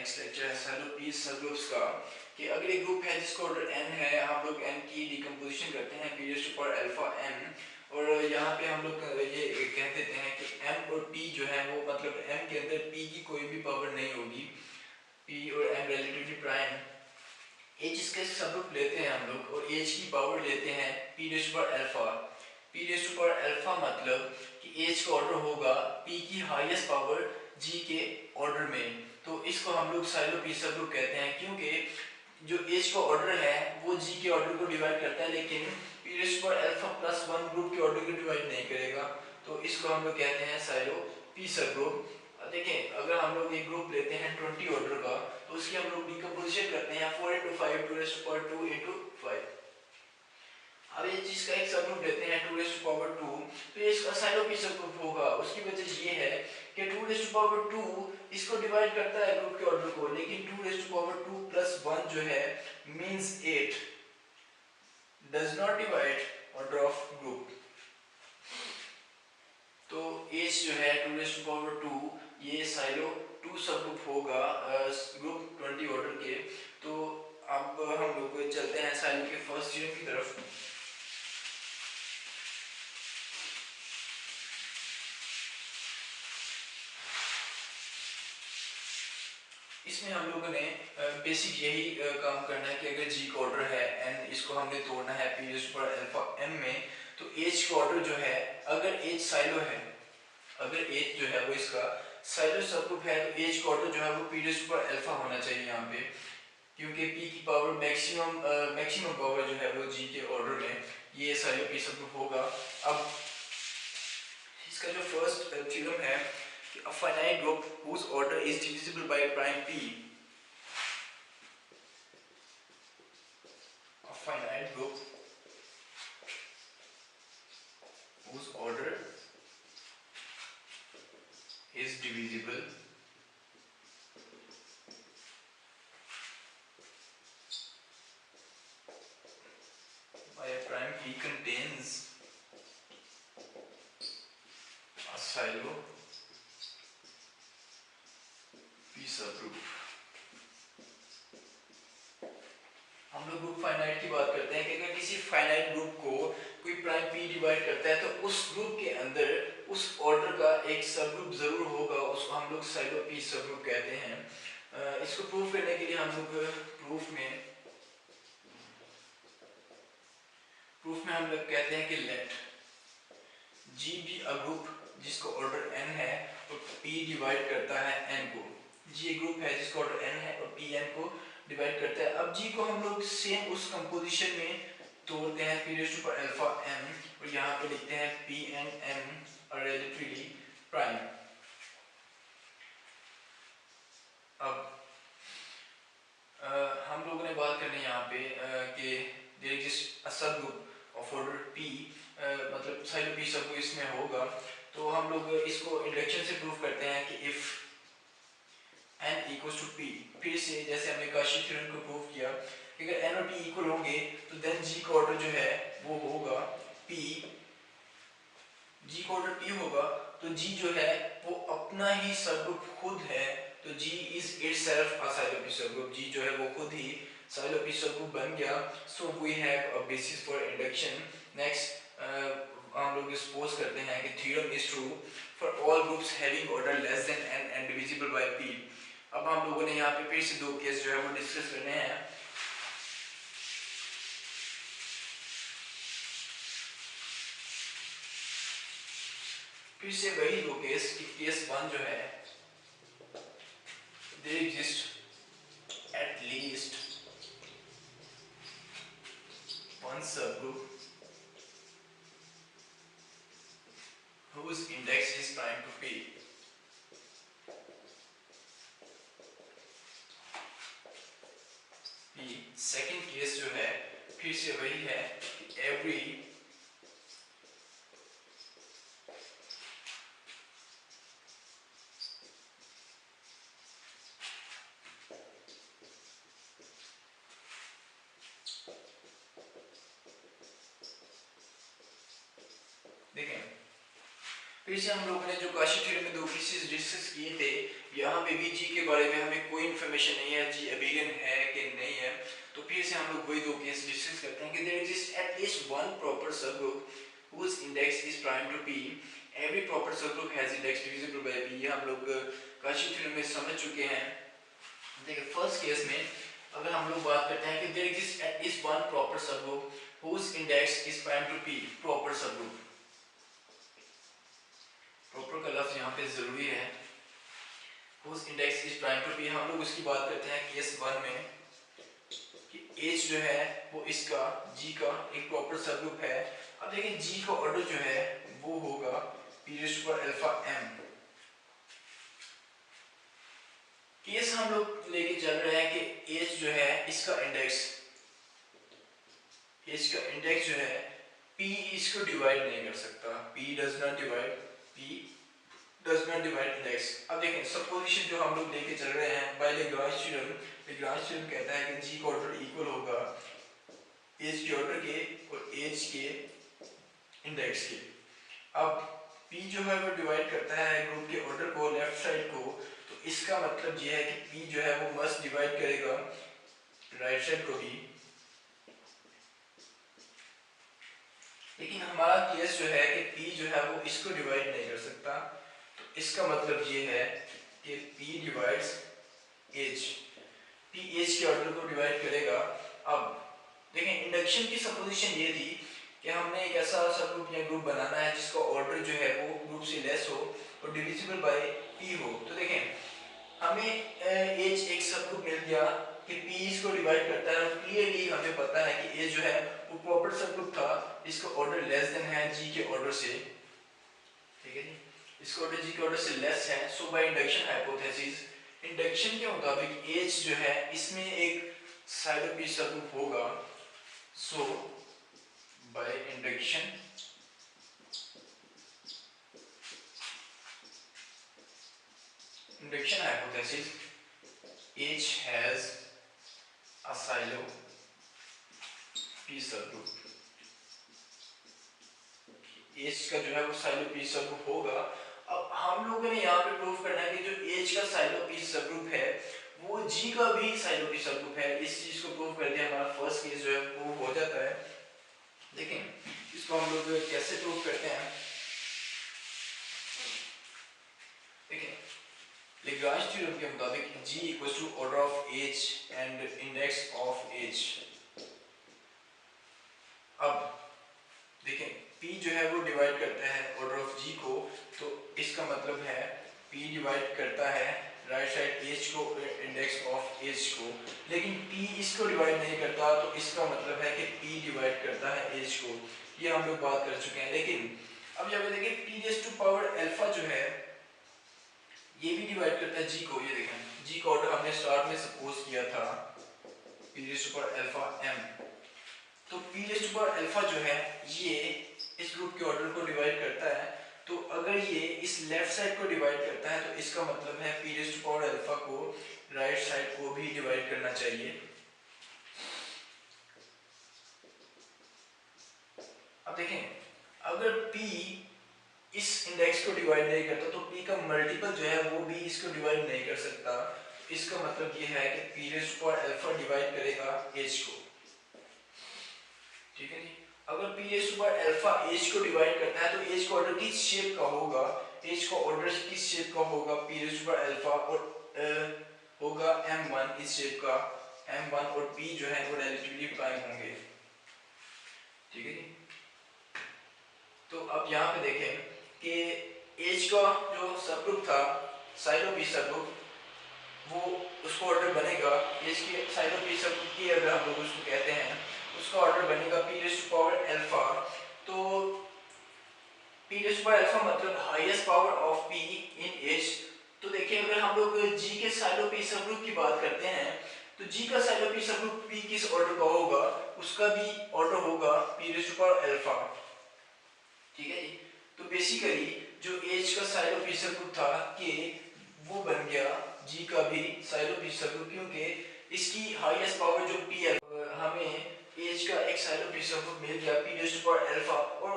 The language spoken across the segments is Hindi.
नेक्स्ट लेक्चर है साइलो पी सबग्रुप्स का कि अगर एक ग्रुप है जिसका ऑर्डर n है, हम लोग n की डिकम्पोजिशन करते हैं p raise to power alpha n, और यहाँ पे हम लोग ये कह देते हैं कि m और p जो है वो मतलब m के अंदर p की कोई भी पावर नहीं होगी, p और m रिलेटिवली प्राइम। h इसके सबग्रुप लेते हैं हम लोग और h की पावर लेते हैं p raise to power alpha. p raise to power alpha मतलब कि h का ऑर्डर होगा p की हाईएस्ट पावर g के ऑर्डर में, तो इसको हम लोग साइलो पी सबग्रुप कहते हैं क्योंकि जो h का ऑर्डर है वो g के ऑर्डर को डिवाइड करता है, लेकिन p raise to power alpha plus 1 group के ऑर्डर को डिवाइड नहीं करेगा, तो इसको हम लोग कहते हैं साइलो पी सबग्रुप। देखें, अगर हम लोग एक ग्रुप लेते हैं 20 ऑर्डर का, तो उसकी हम लोग डिकम्पोजिशन करते हैं 4 into 5 2 raised to power 2 into 5। अब ये चीज का एक सबग्रुप लेते हैं 2 raised to power 2, तो ये इसका साइलो पी सबग्रुप होगा। उसकी वजह ये है कि 2 raised to power 2 इसको डिवाइड करता है ग्रुप के ऑर्डर को, लेकिन 2 raised to power 2 plus 1 जो है means 8 does not divide order of group। तो h जो है 2 raised to power 2 ये साइलो 2 सबग्रुप होगा ग्रुप 20 ऑर्डर के। तो अब हम लोग चलते हैं साइलो के फर्स्ट थ्योरम की तरफ। इसमें हम लोगों ने बेसिक यही काम करना है कि अगर g का ऑर्डर है n, इसको हमने तोड़ना है p raise to power alpha m में, तो h का ऑर्डर जो है अगर h साइलो है, अगर h जो है वो इसका साइलो सबग्रुप है, तो h का ऑर्डर जो है वो p raise to power alpha होना चाहिए यहाँ पे, क्योंकि p की पावर मैक्सिमम पावर जो है वो g के ऑर्डर में, ये साइलो p सबग्रुप होगा। अब इसका जो फर्स्ट थ्योरम है कि a finite group whose order is divisible by prime p, a finite group whose order is divisible by a prime p contains a silo p subgroup। हम लोग ग्रुप फाइनाइट की बात करते हैं कि अगर किसी फाइनाइट ग्रुप को कोई प्राइम p डिवाइड करता है, तो उस ग्रुप के अंदर उस ऑर्डर का एक सबग्रुप जरूर होगा, उसको हम लोग साइलो p सबग्रुप कहते हैं। इसको प्रूव करने के लिए हम लोग प्रूफ में हम लोग कहते हैं कि लेट g भी अ ग्रुप जिसका ऑर्डर n है और p डिवाइड करता है n को। g एक ग्रुप है जिसका ऑर्डर n है और p n को डिवाइड करता है। अब g को हम लोग सेम उस कंपोजिशन में तोड़ते हैं p raise to power alpha m, और यहाँ पे लिखते हैं p and m are relatively prime। अब हम लोगों ने बात करनी है यहाँ पे कि there exists a subgroup of order p, मतलब साइलो p सबग्रुप इसमें होगा। तो हम लोग इसको इंडक्शन से प्रूव करते हैं कि if n equals to p, फिर से जैसे हमने काशी थ्योरम को प्रूव किया कि अगर n और p इक्वल होंगे तो देन g का ऑर्डर जो है वो होगा p, g का ऑर्डर p होगा, तो g जो है वो अपना ही सबग्रुप खुद है, तो g is itself a silo p subgroup, g जो है वो खुद ही साइलो p सबग्रुप बन गया। So we have a basis for induction. Next हम लोग सपोज करते हैं कि theorem is true for all groups having order less than n and divisible by p। अब हम लोगों ने यहाँ पे फिर से दो केस जो है वो डिस्कस करने हैं। फिर से वही दो केस, केस वन जो है there exists at least one subgroup whose index is prime to p। Second case जो है फिर से वही है कि every देखें फिर से हम लोगों ने जो काशी थ्योरम में दो केसेस डिस्कस किए थे, यहाँ पे भी जी के बारे में हमें कोई इन्फॉर्मेशन नहीं है, जी अबेलियन है कि नहीं है। तो फिर से हम लोग वही दो केस डिस्कस करते हैं कि there exist at least one proper subgroup whose index is prime to p. Every proper subgroup has index divisible by p. ये हम लोग काशी थ्योरम में समझ चुके हैं। देखिए फर्स्ट केस में अगर हम लोग बात करते हैं कि there exist at least one proper subgroup whose index is prime to p. Proper subgroup, proper का लफ्ज यहाँ पे जरूरी है। whose index is prime to p, हम लोग उसकी बात करते हैं केस वन में कि h जो है वो इसका g का एक प्रॉपर सबग्रुप है। अब देखिए g का ऑर्डर जो है वो होगा p raise to power alpha m। Case हम लोग लेके चल रहे हैं कि h जो है इसका इंडेक्स, h का इंडेक्स जो है p इसको डिवाइड नहीं कर सकता, p does not divide index. अब देखें सपोजिशन जो हम लोग लेके चल रहे हैं by Lagrange theorem, Lagrange theorem कहता है कि g का ऑर्डर इक्वल होगा h के ऑर्डर के और h के इंडेक्स के। अब p जो है वो डिवाइड करता है ग्रुप के ऑर्डर को, लेफ्ट साइड को, तो इसका मतलब ये है कि p जो है वो मस्ट डिवाइड करेगा राइट साइड को भी। लेकिन हमारा केस जो है कि p जो है वो इसको डिवाइड नहीं कर सकता, तो इसका मतलब ये है कि p divides h, p h के ऑर्डर को डिवाइड करेगा। अब देखें इंडक्शन की सपोजिशन ये थी कि हमने एक ऐसा सब ग्रुप या ग्रुप बनाना है जिसका ऑर्डर जो है वो ग्रुप से लेस हो और डिविजिबल बाय p हो। तो देखें हमें h एक सब ग्रुप मिल गया कि p इसको डिवाइड करता है और क्लियरली हमें पता है कि h जो है वो प्रॉपर सब ग्रुप था, इसका ऑर्डर लेस देन है g के ऑर्डर से, ठीक है जी, इसका ऑर्डर g के ऑर्डर से लेस है। सो बाय इंडक्शन हाइपोथेसिस, इंडक्शन के मुताबिक h जो है इसमें एक साइड p सब ग्रुप होगा। So by induction hypothesis H has a silo p subgroup, H का जो है वो साइलो p सबग्रुप होगा। अब हम लोगों ने यहाँ पे प्रूव करना है कि जो H का साइलो p सबग्रुप है वो G का भी साइलो p सबग्रुप है। इस चीज को प्रूव कर दिया, हमारा फर्स्ट केस जो है प्रूव हो जाता है। देखें इसको हम लोग कैसे प्रूव करते हैं। देखें लैग्रांज थ्योरम के मुताबिक G equals to order of H and index of H। अब देखें P जो है वो डिवाइड करता है ऑर्डर ऑफ G को, तो इसका मतलब है P डिवाइड करता है राइट साइड H को इंडेक्स ऑफ H को, लेकिन P इसको डिवाइड नहीं करता, तो इसका मतलब है कि P डिवाइड करता है H को। ये हम लोग बात कर चुके हैं। लेकिन अब जब देखें P raise to power alpha जो है ये भी डिवाइड करता है G को। ये देखें G का ऑर्डर हमने स्टार्ट में सपोज किया था P raise to power alpha m, तो P raise to power alpha जो है ये इस ग्रुप के ऑर्डर को डिवाइड करता है। तो अगर ये इस लेफ्ट साइड को डिवाइड करता है तो इसका मतलब है P raise to power alpha को राइट साइड को भी डिवाइड करना चाहिए। अब देखें अगर P इस इंडेक्स को डिवाइड नहीं करता तो P का मल्टीपल जो है वो भी इसको डिवाइड नहीं कर सकता। इसका मतलब ये है कि P raise to power alpha divide करेगा H को, ठीक है जी। अगर P raise to power alpha H को डिवाइड करता है तो H का ऑर्डर किस शेप का होगा, H का ऑर्डर किस शेप का होगा, P raise to power alpha और होगा m1 इस शेप का, m1 और P जो है वो रिलेटिवली प्राइम होंगे, ठीक है जी। तो अब यहाँ पे देखें कि H का जो सबग्रुप था साइलो P सबग्रुप, वो उसको ऑर्डर बनेगा H की साइलो P सबग्रुप की अगर हम लोग उसको कहते हैं उसका ऑर्डर बनेगा P raise to power alpha. तो P raise to power alpha मतलब highest power of P in H। तो देखिए अगर हम लोग G के साइलो P सबग्रुप की बात करते हैं तो G का साइलो P सबग्रुप P किस ऑर्डर का होगा, उसका भी ऑर्डर होगा P raise to power alpha, ठीक है जी। तो बेसिकली जो H का साइलो P सबग्रुप था कि वो बन गया G का भी साइलो P सबग्रुप, क्योंकि इसकी हाईएस्ट पावर जो P है हमें H का एक साइलो P सबग्रुप मिल गया P raise to power alpha. और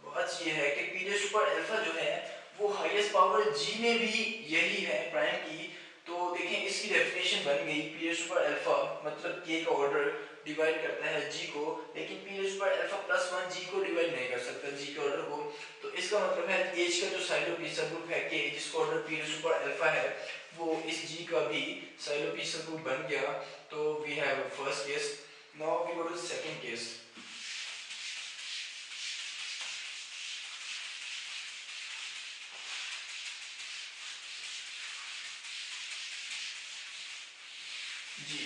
बात ये है कि P raise to power alpha जो है वो हाईएस्ट पावर जी में भी यही है प्राइम की। तो देखें इसकी डेफिनेशन बन गई p raise to power alpha मतलब के का ऑर्डर डिवाइड करता है जी को, लेकिन p raise to power alpha plus 1 G को डिवाइड नहीं कर सकता जी के ऑर्डर को। तो इसका मतलब है एच का जो साइलो पी सब ग्रुप है के जिसका order p raise to power alpha है वो इस जी का भी साइलो पी सब ग्रुप बन गया। तो we have first case. Now we go to second case. जी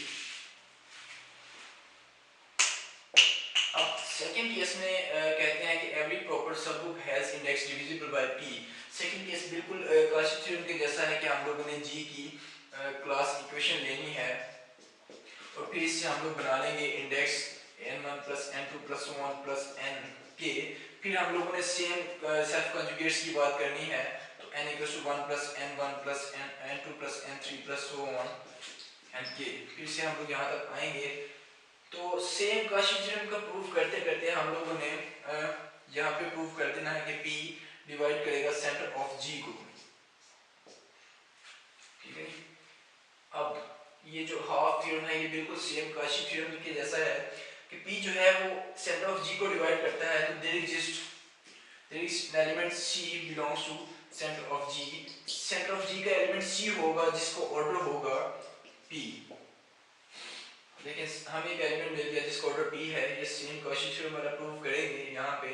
अब सेकंड केस में कहते हैं कि every proper subgroup has index divisible by p। Second case बिल्कुल काशी थ्योरम के जैसा है कि हम लोगों ने g की क्लास इक्वेशन लेनी है और फिर इससे हम लोग बना लेंगे index n1 plus n2 plus 1 plus n के। फिर हम लोगों ने सेम सेल्फ कंजुगेट्स की बात करनी है तो n equals to 1 plus n1 plus n2 plus n3 plus so on n के। फिर से हम लोग यहाँ तक आएंगे तो सेम काशी थ्योरम का प्रूफ करते करते हम लोगों ने यहाँ पे प्रूफ कर देना है कि P डिवाइड करेगा सेंटर ऑफ G को। ठीक है, अब ये जो हाफ थ्योरम है ये बिल्कुल सेम काशी थ्योरम के जैसा है कि P जो है वो सेंटर ऑफ G को डिवाइड करता है। तो there exist an element C belongs to centre of G। Centre of G का एलिमेंट C होगा जिसको ऑर्डर होगा P। देखिए हमें एक एलिमेंट मिल गया जिसका ऑर्डर p है, ये सेम काशी थ्योरम वाला प्रूव करेंगे यहाँ पे।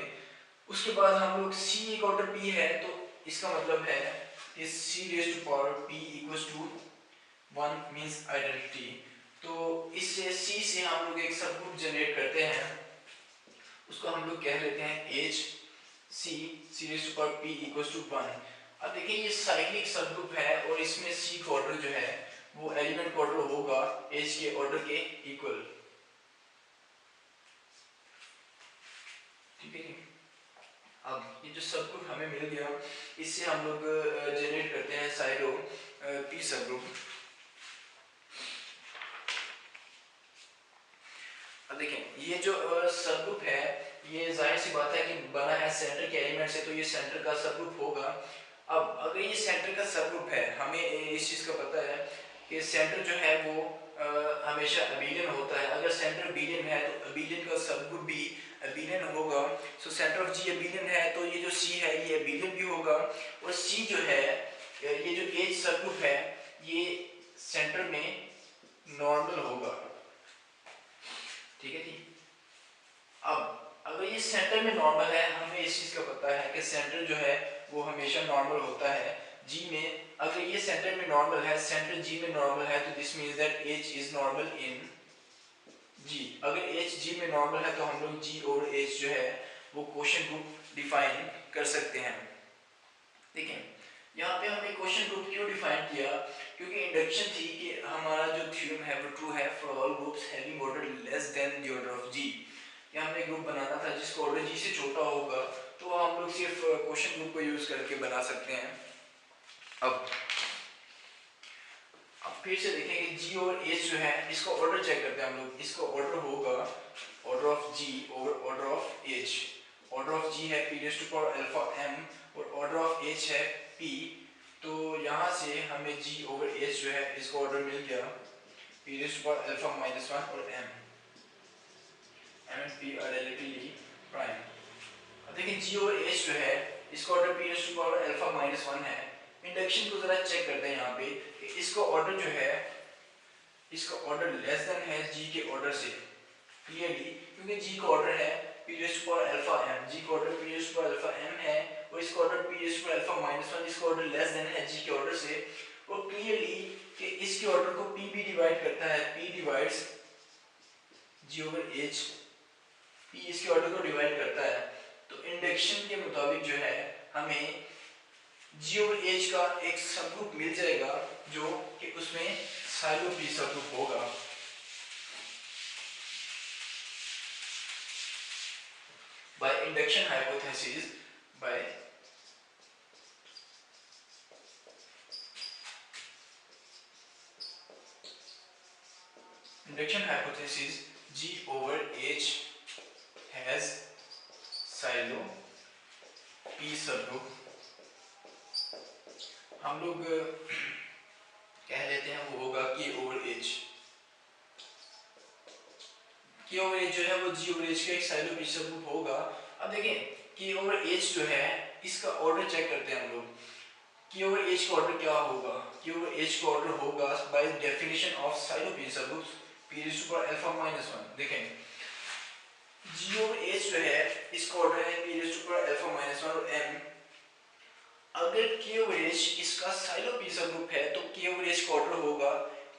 उसके बाद हम लोग c एक ऑर्डर p है तो इसका मतलब है कि c raise to power p equals to 1 means identity. तो इससे c से हम लोग एक सब ग्रुप जनरेट करते हैं, उसको हम लोग कह लेते हैं h c raise to power p equals to 1। अब देखिए ये साइक्लिक सब ग्रुप है और इसमें c का ऑर्डर जो है वो एलिमेंट का ऑर्डर होगा h के ऑर्डर के इक्वल। ठीक है जी, अब ये जो सब ग्रुप हमें मिल गया इससे हम लोग जनरेट करते हैं साइलो पी सब ग्रुप। अब देखें ये जो सब ग्रुप है ये जाहिर सी बात है कि बना है सेंटर के एलिमेंट से, तो ये सेंटर का सब ग्रुप होगा। अब अगर ये सेंटर का सब ग्रुप है हमें इस चीज़ का पता है कि सेंटर जो है वो हमेशा अबिलियन होता है। अगर सेंटर अबिलियन है तो अबिलियन का सब ग्रुप भी अबिलियन होगा। So centre of G abelian है तो ये जो सी है ये अबिलियन भी होगा। और सी जो है ये जो एच सब ग्रुप है ये सेंटर में नॉर्मल होगा। ठीक है जी, अब अगर ये सेंटर में नॉर्मल है हमें इस चीज़ का पता है कि सेंटर जो है वो हमेशा नॉर्मल होता है जी में। अगर ये सेंटर में नॉर्मल है, सेंटर जी में नॉर्मल है तो this means that H is normal in G. अगर एच जी में नॉर्मल है तो हम लोग जी और एच जो है वो क्वोशिएंट ग्रुप डिफाइन कर सकते हैं। देखिए यहाँ पे हमने क्वोशिएंट ग्रुप क्यों डिफाइन किया, क्योंकि इंडक्शन थी कि हमारा जो थ्योरम है वो ट्रू है for all groups having order less than the order of G. यहाँ हमने ग्रुप बनाना था जिसका ऑर्डर जी से छोटा होगा तो हम लोग सिर्फ क्वोशिएंट ग्रुप को यूज करके बना सकते हैं। अब फिर से देखेंगे जी और एच जो है इसका ऑर्डर चेक करते हैं हम लोग। इसका ऑर्डर होगा order of G over order of H. Order of G है p raise to power alpha m और ऑर्डर ऑफ एच है पी। तो यहाँ से हमें जी ओवर एच जो है इसका ऑर्डर मिल गया p raise to power alpha minus 1 और m and p are relatively prime. अब देखिए जी और एच जो है इसका order p raise to power alpha minus 1 है। इंडक्शन को जरा चेक करते हैं यहाँ पे कि इसका ऑर्डर जो है इसका ऑर्डर लेस देन है जी के ऑर्डर से क्लियरली, क्योंकि जी का ऑर्डर है p raise to power alpha m. G का order p raise to power alpha m है और इसका order p raise to power alpha minus 1 इसका ऑर्डर लेस देन है जी के ऑर्डर से। और क्लियरली कि इसके ऑर्डर को पी भी डिवाइड करता है, पी डिवाइड्स जी ओवर एच। पी इसके ऑर्डर को डिवाइड करता है। तो इंडक्शन के मुताबिक जो है हमें जी और एच का एक सबग्रुप मिल जाएगा जो कि उसमें साइलो पी सबग्रुप होगा। by induction hypothesis by induction hypothesis G over H has silo P subgroup हम लोग कह लेते हैं वो होगा K over H। K over H जो है वो G ओवर H का एक साइलो पी सबग्रुप होगा। अब देखें K ओवर H जो है इसका ऑर्डर चेक करते हैं हम लोग। K ओवर H का ऑर्डर क्या होगा? K ओवर H का ऑर्डर होगा by definition of Sylow p subgroups p raise to power alpha minus 1। देखें G ओवर H जो है इसका ऑर्डर है p raise to power alpha minus 1 और m। अगर K ओवर H इसका साइलो पी सबग्रुप है तो K ओवर H का ऑर्डर होगा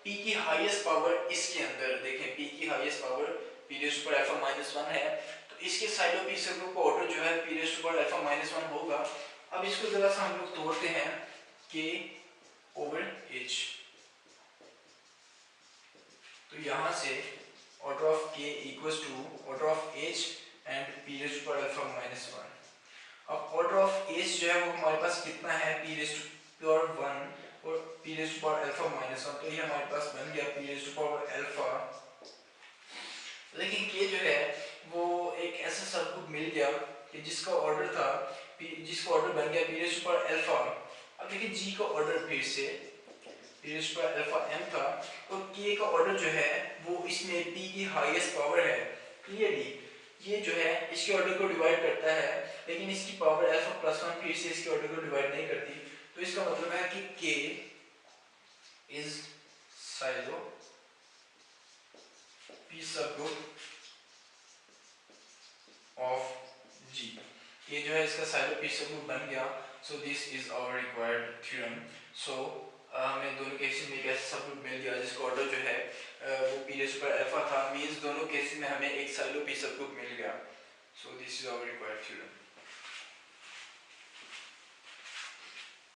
p की हाईएस्ट पावर इसके अंदर। देखें p की highest power p raise to power alpha minus 1 है तो इसके साइलो पी सबग्रुप का ऑर्डर जो है p raise to power alpha minus 1 होगा। अब इसको जरा सा हम लोग तोड़ते हैं K ओवर H। तो यहाँ से order of K equals to order of H and p raise to power alpha minus 1। अब ऑर्डर ऑफ H जो है वो हमारे पास कितना है p रेज़ टू पावर 1 और p raise to power alpha minus 1। तो ये हमारे पास बन गया p raise to power alpha. लेकिन K जो है वो एक ऐसा सबग्रुप मिल गया कि जिसका ऑर्डर था जिसका ऑर्डर बन गया p raise to power alpha. अब देखिए G का ऑर्डर फिर से p raise to power alpha m था और K का ऑर्डर जो है वो इसमें p की हाईएस्ट पावर है। क्लियरली ये जो है इसके ऑर्डर को डिवाइड करता है लेकिन इसकी पावर अल्फा प्लस 1 फिर से इसके ऑर्डर को डिवाइड नहीं करती। तो इसका मतलब है कि K is silo p subgroup of G। ये जो है इसका साइलो पी सबग्रुप बन गया। So this is our required theorem. सो हमें दोनों केसेस में एक ऐसा सबग्रुप मिल गया जिसका ऑर्डर जो है वो p raise to power alpha था। मींस दोनों केसेस में हमें एक साइलो पी सबग्रुप मिल गया। So this is our required theorem.